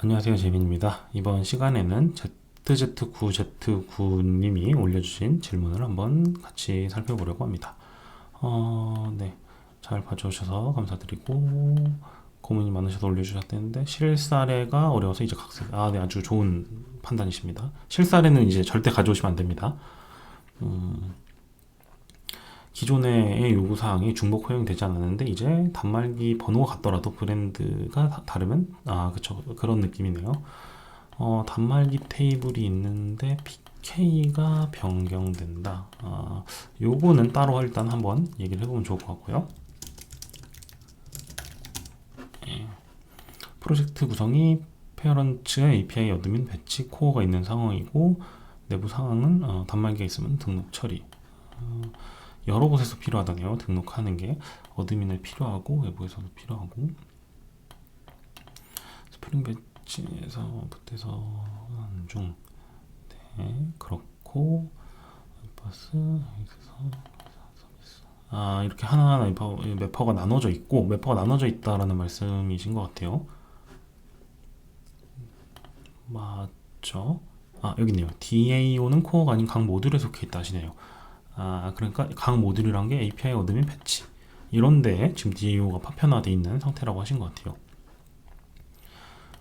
안녕하세요, 재민입니다. 이번 시간에는 ZZ9Z9님이 올려주신 질문을 한번 같이 살펴보려고 합니다. 네. 잘 봐주셔서 감사드리고, 고민이 많으셔서 올려주셨는데, 실사례가 어려워서 이제 각색. 네, 아주 좋은 판단이십니다. 실사례는 이제 절대 가져오시면 안 됩니다. 기존의 요구사항이 중복 허용되지 않았는데 이제 단말기 번호가 같더라도 브랜드가 다르면 그쵸, 그런 느낌이네요. 단말기 테이블이 있는데 PK가 변경된다. 요거는 따로 일단 한번 얘기를 해보면 좋을 것 같고요. 프로젝트 구성이 페어런츠의 API 어드민 배치 코어가 있는 상황이고 내부 상황은 단말기가 있으면 등록 처리. 여러 곳에서 필요하다네요. 등록하는 게 어드민에 필요하고 외부에서도 필요하고 스프링 배치에서 부터해서 중 그렇고 버스 이렇게 하나하나 매퍼가 나눠져 있고 매퍼가 나눠져 있다라는 말씀이신 것 같아요. 맞죠? 여기 있네요. DAO는 코어가 아닌 각 모듈에 속해 있다 하시네요. 그러니까 각 모듈이란 게 API 어드민 패치 이런데 지금 DAO가 파편화되어 있는 상태라고 하신 것 같아요.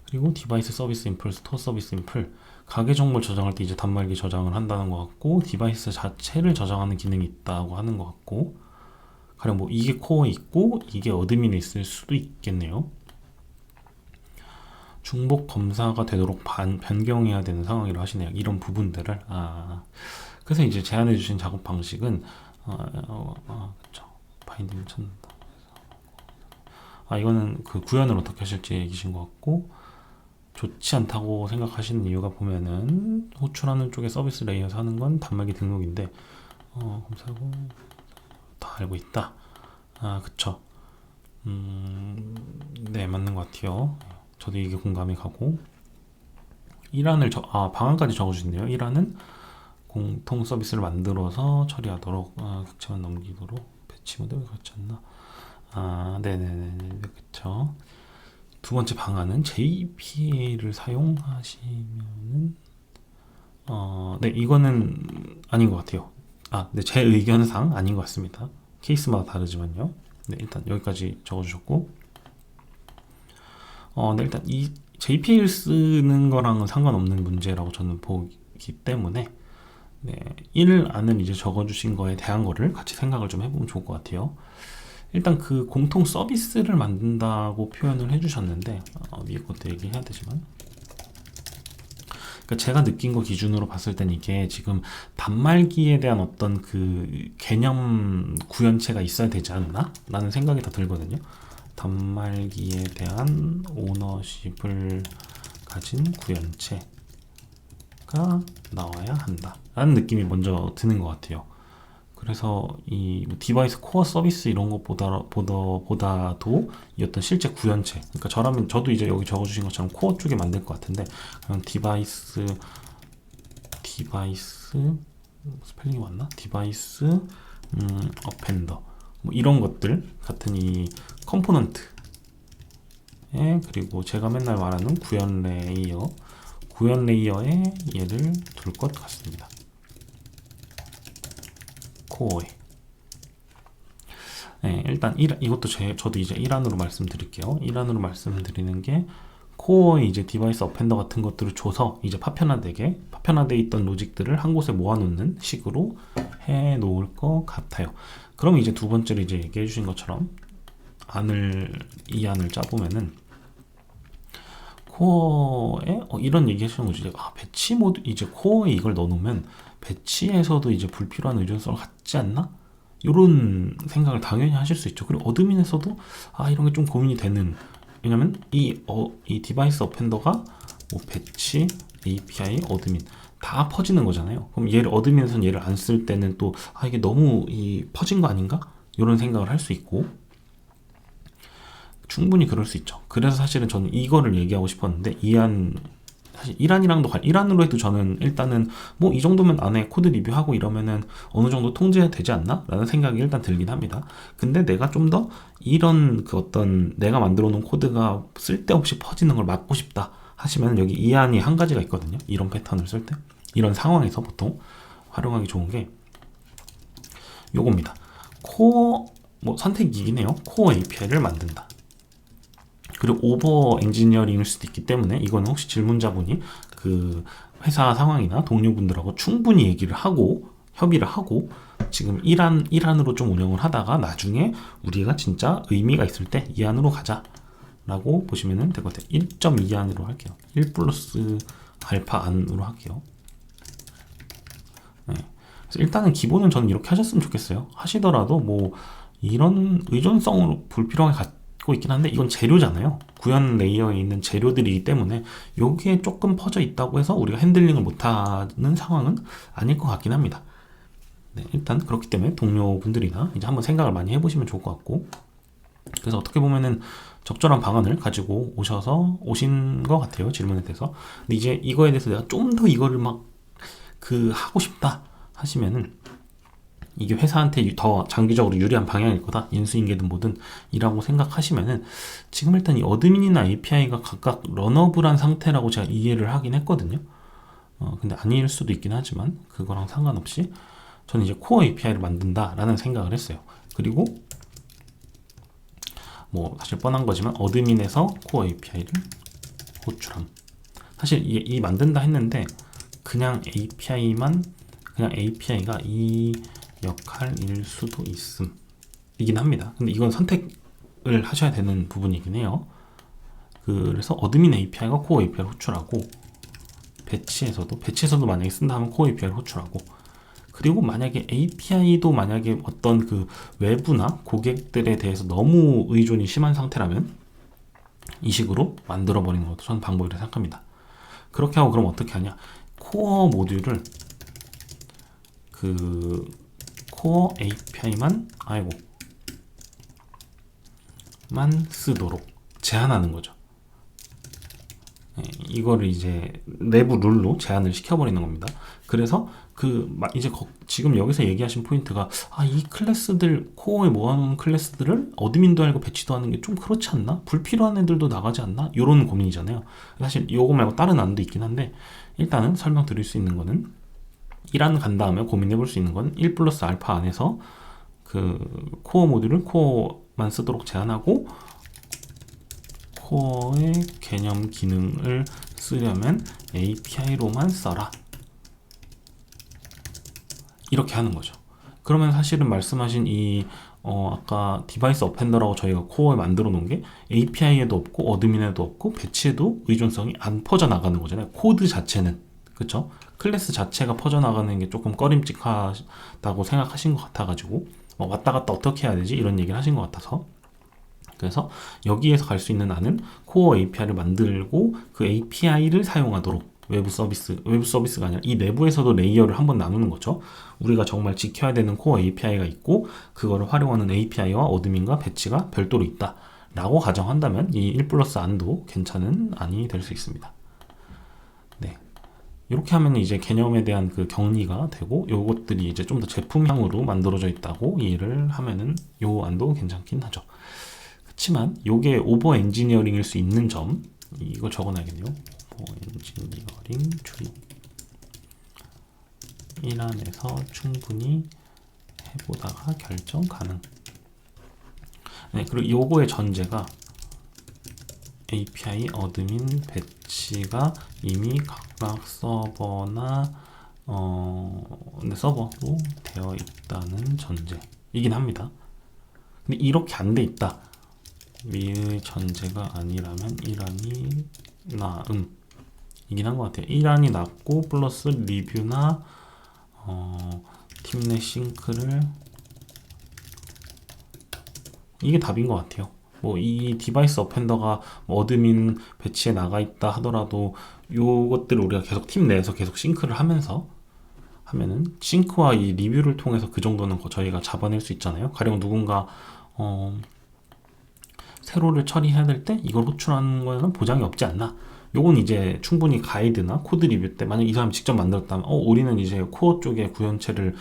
그리고 디바이스 서비스 인플, 스토어 서비스 인플 가계 정보를 저장할 때 이제 단말기 저장을 한다는 것 같고 디바이스 자체를 저장하는 기능이 있다고 하는 것 같고 가령 뭐 이게 코어에 있고 이게 어드민에 있을 수도 있겠네요. 중복 검사가 되도록 변경해야 되는 상황이라 하시네요. 이런 부분들을 그래서 이제 제안해 주신 작업 방식은 그쵸. 바인딩 찾는다. 이거는 그 구현을 어떻게 하실지 얘기신 것 같고 좋지 않다고 생각하시는 이유가 보면은 호출하는 쪽에 서비스 레이어에서 하는 건 단말기 등록인데 검사하고 다 알고 있다. 그쵸. 네, 맞는 것 같아요. 저도 이게 공감이 가고 1안을 방안까지 적어주시네요. 1안은 공통 서비스를 만들어서 처리하도록 객체만 넘기도록 배치 모델 그렇지 않나? 네네네, 그쵸. 두 번째 방안은 JPA를 사용하시면은 네, 이거는 아닌 것 같아요. 네, 제 의견상 아닌 것 같습니다. 케이스마다 다르지만요. 네, 일단 여기까지 적어주셨고 네, 일단 이 JPA를 쓰는 거랑은 상관없는 문제라고 저는 보기 때문에 네, 1안을 이제 적어주신 거에 대한 거를 같이 생각을 좀 해보면 좋을 것 같아요. 일단 그 공통 서비스를 만든다고 표현을 해주셨는데 위에 것도 얘기해야 되지만 그러니까 제가 느낀 거 기준으로 봤을 땐 이게 지금 단말기에 대한 어떤 그 개념 구현체가 있어야 되지 않나? 라는 생각이 더 들거든요. 단말기에 대한 오너십을 가진 구현체가 나와야 한다 라는 느낌이 먼저 드는 것 같아요. 그래서 이 디바이스 코어 서비스 이런 것보다도 이 어떤 실제 구현체, 그러니까 저라면 저도 이제 여기 적어주신 것처럼 코어 쪽에 만들 것 같은데 그냥 디바이스 스펠링이 맞나? 디바이스 어펜더 뭐 이런 것들 같은 이 컴포넌트 그리고 제가 맨날 말하는 구현 레이어에 얘를 둘 것 같습니다. 코어에. 네, 일단 이것도 저도 이제 1안으로 말씀드릴게요. 1안으로 말씀드리는 게 코어에 이제 디바이스 어펜더 같은 것들을 줘서 이제 파편화되어 있던 로직들을 한 곳에 모아놓는 식으로 해 놓을 것 같아요. 그럼 이제 두 번째로 이제 얘기해 주신 것처럼 이 안을 짜보면은 코어에 이런 얘기 하시는 거죠. 배치 모드 이제 코어에 이걸 넣어놓으면 배치에서도 이제 불필요한 의존성을 갖지 않나? 이런 생각을 당연히 하실 수 있죠. 그리고 어드민에서도 이런 게 좀 고민이 되는. 왜냐면 이 디바이스 어펜더가 뭐 배치, API, 어드민 다 퍼지는 거잖아요. 그럼 얘를 어드민에서는 얘를 안 쓸 때는 또 이게 너무 퍼진 거 아닌가? 이런 생각을 할 수 있고 충분히 그럴 수 있죠. 그래서 사실은 저는 이거를 얘기하고 싶었는데 사실 1안으로 해도 저는 일단은 뭐 이 정도면 안에 코드 리뷰하고 이러면은 어느 정도 통제되지 않나? 라는 생각이 일단 들긴 합니다. 근데 내가 좀 더 이런 그 어떤 내가 만들어 놓은 코드가 쓸데없이 퍼지는 걸 막고 싶다 하시면 여기 이안이 한 가지가 있거든요. 이런 패턴을 쓸 때, 이런 상황에서 보통 활용하기 좋은 게 요겁니다. 코어 뭐 선택이긴 해요. 코어 API를 만든다. 그리고 오버 엔지니어링일 수도 있기 때문에 이거는 혹시 질문자분이 그 회사 상황이나 동료분들하고 충분히 얘기를 하고 협의를 하고 지금 1안으로 좀 운영을 하다가 나중에 우리가 진짜 의미가 있을 때 2안으로 가자 라고 보시면 될 것 같아요. 1.2안으로 할게요. 1 플러스 알파 안으로 할게요. 네. 그래서 일단은 기본은 저는 이렇게 하셨으면 좋겠어요. 하시더라도 뭐 이런 의존성으로 불필요하게 갖고 있긴 한데 이건 재료잖아요. 구현 레이어에 있는 재료들이기 때문에 여기에 조금 퍼져 있다고 해서 우리가 핸들링을 못하는 상황은 아닐 것 같긴 합니다. 네, 일단 그렇기 때문에 동료분들이나 이제 한번 생각을 많이 해보시면 좋을 것 같고, 그래서 어떻게 보면은 적절한 방안을 가지고 오신 것 같아요. 질문에 대해서. 근데 이제 이거에 대해서 내가 좀 더 이거를 막 하고 싶다 하시면은 이게 회사한테 더 장기적으로 유리한 방향일 거다. 인수인계든 뭐든 이라고 생각하시면은 지금 일단 이 어드민이나 API가 각각 런어블한 상태라고 제가 이해를 하긴 했거든요. 근데 아닐 수도 있긴 하지만 그거랑 상관없이 저는 이제 코어 API를 만든다라는 생각을 했어요. 그리고 뭐 사실 뻔한 거지만 어드민에서 코어 API를 호출함. 사실 이 만든다 했는데 그냥 API가 이 역할일 수도 이긴 합니다. 근데 이건 선택을 하셔야 되는 부분이긴 해요. 그래서 어드민 API가 코어 API를 호출하고 배치에서도 만약에 쓴다 하면 코어 API를 호출하고, 그리고 만약에 API도 만약에 어떤 그 외부나 고객들에 대해서 너무 의존이 심한 상태라면 이 식으로 만들어 버리는 것도 저는 방법이라고 생각합니다. 그렇게 하고 그럼 어떻게 하냐? 코어 모듈을 코어 API만 쓰도록 제한하는 거죠. 이거를 이제 내부 룰로 제한을 시켜버리는 겁니다. 그래서 이제 지금 여기서 얘기하신 포인트가 이 클래스들 코어에 모아놓은 클래스들을 어드민도 알고 배치도 하는 게 좀 그렇지 않나? 불필요한 애들도 나가지 않나? 이런 고민이잖아요. 사실 이거 말고 다른 안도 있긴 한데 일단은 설명드릴 수 있는 거는 1안 간 다음에 고민해 볼 수 있는 건 1 플러스 알파 안에서 코어 모듈을 코어만 쓰도록 제한하고 코어의 개념 기능을 쓰려면 API로만 써라. 이렇게 하는 거죠. 그러면 사실은 말씀하신 아까 디바이스 어펜더라고 저희가 코어에 만들어 놓은 게 API에도 없고 어드민에도 없고 배치에도 의존성이 안 퍼져나가는 거잖아요. 코드 자체는. 그쵸? 클래스 자체가 퍼져나가는 게 조금 꺼림칙하다고 생각하신 것 같아가지고 왔다 갔다 어떻게 해야 되지? 이런 얘기를 하신 것 같아서, 그래서 여기에서 갈 수 있는 안은 코어 API를 만들고 그 API를 사용하도록 외부 서비스가 아니라 이 내부에서도 레이어를 한번 나누는 거죠. 우리가 정말 지켜야 되는 코어 API가 있고 그거를 활용하는 API와 어드민과 배치가 별도로 있다 라고 가정한다면 이 1 플러스 안도 괜찮은 안이 될 수 있습니다. 네, 이렇게 하면 이제 개념에 대한 그 정리가 되고 요것들이 이제 좀 더 제품형으로 만들어져 있다고 이해를 하면은 요 안도 괜찮긴 하죠. 그렇지만 요게 오버 엔지니어링일 수 있는 점, 이거 적어놔야겠네요. 오버 엔지니어링 줄이 1안에서 충분히 해보다가 결정 가능. 네, 그리고 요거의 전제가 API, 어드민, 배치가 이미 각각 서버나 서버로 되어 있다는 전제이긴 합니다. 근데 이렇게 안 돼 있다. 미의 전제가 아니라면 1안이 이긴 한 것 같아요. 1안이 낫고 플러스 리뷰나 팀 내 싱크를, 이게 답인 것 같아요. 뭐 이 디바이스 어펜더가 어드민 배치에 나가 있다 하더라도 요것들을 우리가 계속 팀 내에서 계속 싱크를 하면은 싱크와 이 리뷰를 통해서 그 정도는 저희가 잡아낼 수 있잖아요. 가령 누군가 세로를 처리해야 될 때 이걸 호출하는 거에는 보장이 없지 않나. 요건 이제 충분히 가이드나 코드 리뷰 때 만약 이 사람이 직접 만들었다면 우리는 이제 코어 쪽에 구현체를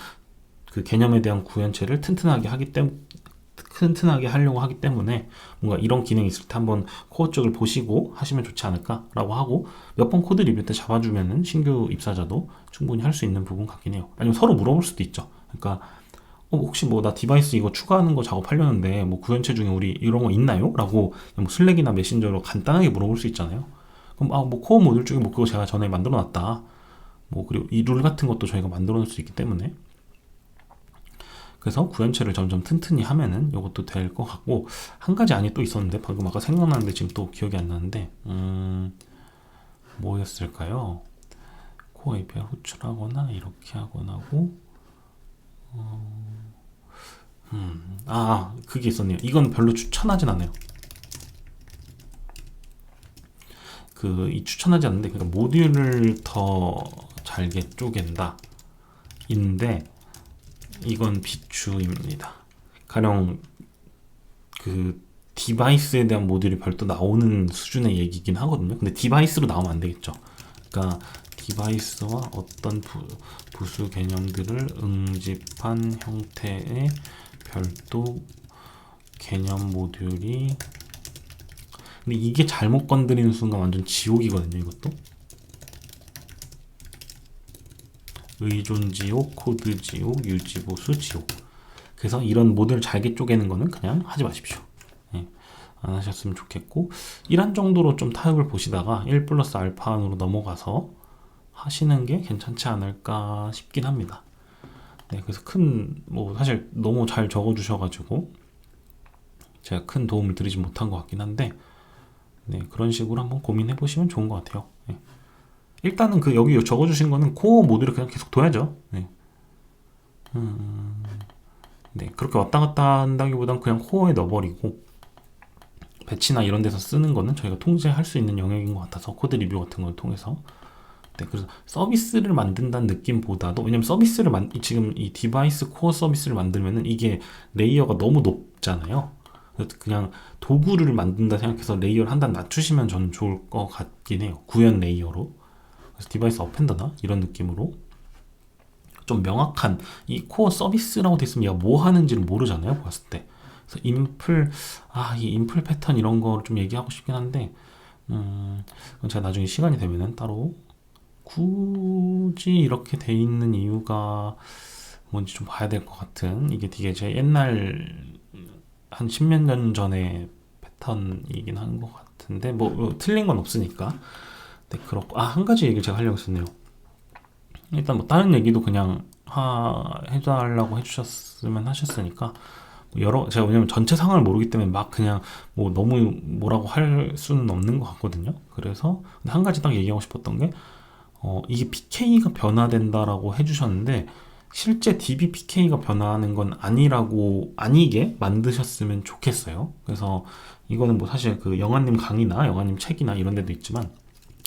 그 개념에 대한 구현체를 튼튼하게 하기 튼튼하게 하려고 하기 때문에 뭔가 이런 기능이 있을 때 한번 코어 쪽을 보시고 하시면 좋지 않을까라고 하고, 몇 번 코드 리뷰 때 잡아주면은 신규 입사자도 충분히 할 수 있는 부분 같긴 해요. 아니면 서로 물어볼 수도 있죠. 그러니까 혹시 뭐 나 디바이스 이거 추가하는 거 작업하려는데 뭐 구현체 중에 우리 이런 거 있나요? 라고 뭐 슬랙이나 메신저로 간단하게 물어볼 수 있잖아요. 그럼 뭐 코어 모듈 중에 뭐 그거 제가 전에 만들어 놨다. 뭐 그리고 이 룰 같은 것도 저희가 만들어 놓을 수 있기 때문에, 그래서 구현체를 점점 튼튼히 하면은 이것도 될 것 같고, 한 가지 안이 또 있었는데 방금 아까 생각나는데 지금 또 기억이 안 나는데, 뭐였을까요? 코어 API 호출하거나 이렇게 하거나 하고, 그게 있었네요. 이건 별로 추천하진 않아요. 이 추천하지 않는데, 그러니까 모듈을 더 잘게 쪼갠다 인데, 이건 비추입니다. 가령 그 디바이스에 대한 모듈이 별도 나오는 수준의 얘기긴 하거든요. 근데 디바이스로 나오면 안 되겠죠. 그러니까 디바이스와 어떤 부수 개념들을 응집한 형태의 별도 개념 모듈이, 근데 이게 잘못 건드리는 순간 완전 지옥이거든요. 이것도 의존 지옥, 코드 지옥, 유지 보수 지옥. 그래서 이런 모듈을 잘게 쪼개는 거는 그냥 하지 마십시오. 예, 안 하셨으면 좋겠고, 1한 정도로 좀 타협을 보시다가 1 플러스 알파안으로 넘어가서 하시는 게 괜찮지 않을까 싶긴 합니다. 네, 그래서 사실 너무 잘 적어주셔가지고 제가 큰 도움을 드리지 못한 것 같긴 한데, 네, 그런 식으로 한번 고민해 보시면 좋은 것 같아요. 네. 일단은 여기 적어주신 거는 코어 모듈을 그냥 계속 둬야죠. 네. 네, 그렇게 왔다 갔다 한다기보단 그냥 코어에 넣어버리고, 배치나 이런 데서 쓰는 거는 저희가 통제할 수 있는 영역인 것 같아서 코드 리뷰 같은 걸 통해서. 네, 그래서 서비스를 만든다는 느낌보다도, 왜냐면 지금 이 디바이스 코어 서비스를 만들면은 이게 레이어가 너무 높잖아요. 그래서 그냥 도구를 만든다 생각해서 레이어를 한 단 낮추시면 저는 좋을 것 같긴 해요. 구현 레이어로. 그래서 디바이스 어펜더나 이런 느낌으로 좀 명확한, 이 코어 서비스라고 돼 있으면 얘가 뭐 하는지를 모르잖아요, 봤을 때. 그래서 이 인플 패턴 이런 거 좀 얘기하고 싶긴 한데, 그건 제가 나중에 시간이 되면은 따로, 굳이 이렇게 돼 있는 이유가 뭔지 좀 봐야 될 것 같은, 이게 되게 제 옛날 한 10몇 년 전의 패턴이긴 한 것 같은데, 뭐 틀린 건 없으니까. 네, 그렇고, 한 가지 얘기를 제가 하려고 했었네요. 일단 뭐 다른 얘기도 그냥 해달라고 해주셨으면 하셨으니까, 제가 왜냐면 전체 상황을 모르기 때문에 막 그냥 뭐 너무 뭐라고 할 수는 없는 것 같거든요. 그래서 한 가지 딱 얘기하고 싶었던 게, 이게 PK가 변화된다라고 해주셨는데, 실제 DB PK가 변화하는 건 아니게 만드셨으면 좋겠어요. 그래서 이거는 뭐 사실 영환님 강의나 영환님 책이나 이런 데도 있지만,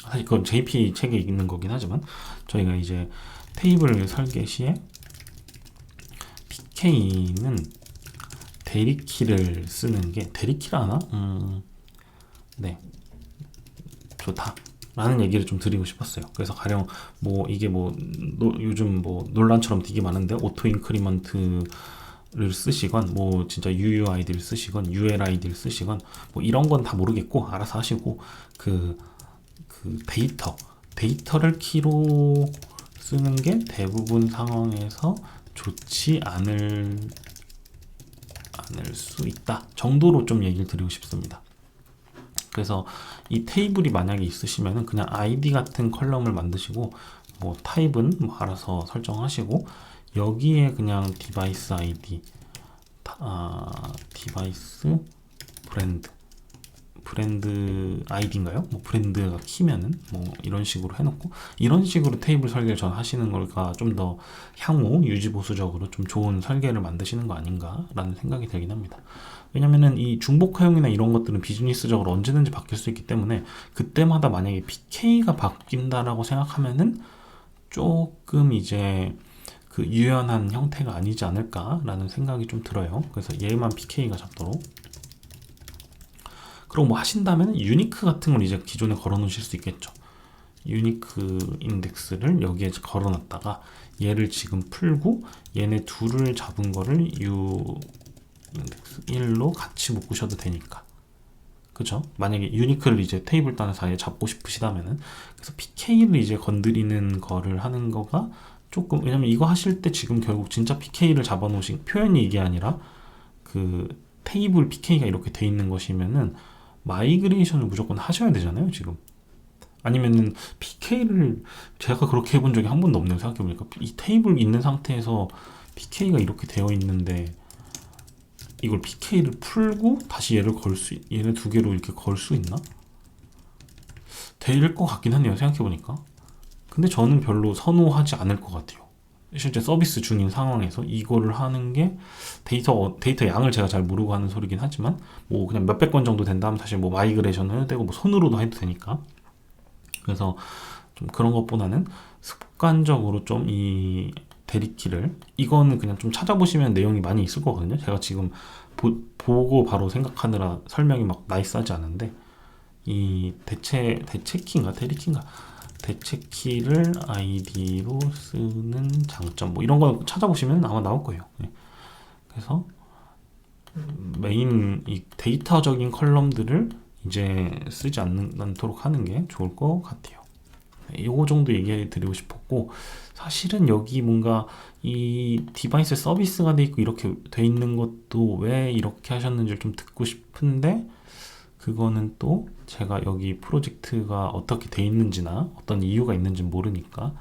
사실 그건 JP 책에 있는 거긴 하지만, 저희가 이제 테이블 설계 시에 PK는 대리키를 쓰는 게, 대리키를 하나? 네, 좋다 라는 얘기를 좀 드리고 싶었어요. 그래서 가령 뭐 이게 요즘 뭐 논란처럼 되게 많은데, 오토 인크리먼트를 쓰시건, 뭐 진짜 UUID를 쓰시건 ULID를 쓰시건, 뭐 이런 건 다 모르겠고 알아서 하시고, 데이터를 키로 쓰는 게 대부분 상황에서 좋지 않을 수 있다 정도로 좀 얘기를 드리고 싶습니다. 그래서 이 테이블이 만약에 있으시면은 그냥 ID 같은 컬럼을 만드시고, 뭐 타입은 뭐 알아서 설정하시고, 여기에 그냥 디바이스 ID, 디바이스 브랜드 아이디인가요? 뭐 브랜드가 키면은 뭐 이런 식으로 해놓고, 이런 식으로 테이블 설계를 전 하시는 거가 좀 더 향후 유지 보수적으로 좀 좋은 설계를 만드시는 거 아닌가라는 생각이 들긴 합니다. 왜냐면은 이 중복화용이나 이런 것들은 비즈니스적으로 언제든지 바뀔 수 있기 때문에, 그때마다 만약에 PK가 바뀐다라고 생각하면은 조금 이제 유연한 형태가 아니지 않을까라는 생각이 좀 들어요. 그래서 얘만 PK가 잡도록. 그리고 뭐 하신다면 유니크 같은 걸 이제 기존에 걸어 놓으실 수 있겠죠. 유니크 인덱스를 여기에 걸어 놨다가 얘를 지금 풀고, 얘네 둘을 잡은 거를 인덱스 1로 같이 묶으셔도 되니까. 그죠? 만약에 유니크를 이제 테이블 단어 사이에 잡고 싶으시다면은, 그래서 PK를 이제 건드리는 거를 하는 거가 조금, 왜냐면 이거 하실 때 지금 결국 진짜 PK를 잡아 놓으신, 표현이 이게 아니라 그 테이블 PK가 이렇게 돼 있는 것이면은 마이그레이션을 무조건 하셔야 되잖아요, 지금. 아니면은 PK를 제가 그렇게 해본 적이 한 번도 없네요, 생각해보니까. 이 테이블 있는 상태에서 PK가 이렇게 되어 있는데 이걸 PK를 풀고 다시 얘를 두 개로 이렇게 걸 수 있나? 될 것 같긴 하네요, 생각해보니까. 근데 저는 별로 선호하지 않을 것 같아요. 실제 서비스 중인 상황에서 이거를 하는 게 데이터 양을 제가 잘 모르고 하는 소리긴 하지만, 뭐 그냥 몇백 건 정도 된다면 사실 뭐 마이그레이션 해도 되고 뭐 손으로도 해도 되니까. 그래서 좀 그런 것보다는 습관적으로 좀 이 대리키를, 이거는 그냥 좀 찾아보시면 내용이 많이 있을 거거든요. 제가 지금 보고 바로 생각하느라 설명이 막 나이스하지 않은데, 이 대체키인가 대리키인가, 대체키를 아이디로 쓰는 장점, 뭐 이런 거 찾아보시면 아마 나올 거예요. 네. 그래서 메인 이 데이터적인 컬럼들을 이제 쓰지 않도록 하는 게 좋을 것 같아요. 요거 정도 얘기해 드리고 싶었고, 사실은 여기 뭔가 이 디바이스 서비스가 돼 있고 이렇게 돼 있는 것도 왜 이렇게 하셨는지를 좀 듣고 싶은데, 그거는 또 제가 여기 프로젝트가 어떻게 돼 있는지나 어떤 이유가 있는지 모르니까,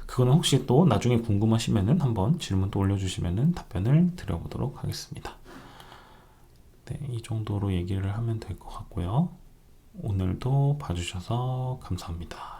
그거는 혹시 또 나중에 궁금하시면은 한번 질문 또 올려주시면은 답변을 드려보도록 하겠습니다. 네, 이 정도로 얘기를 하면 될 것 같고요. 오늘도 봐주셔서 감사합니다.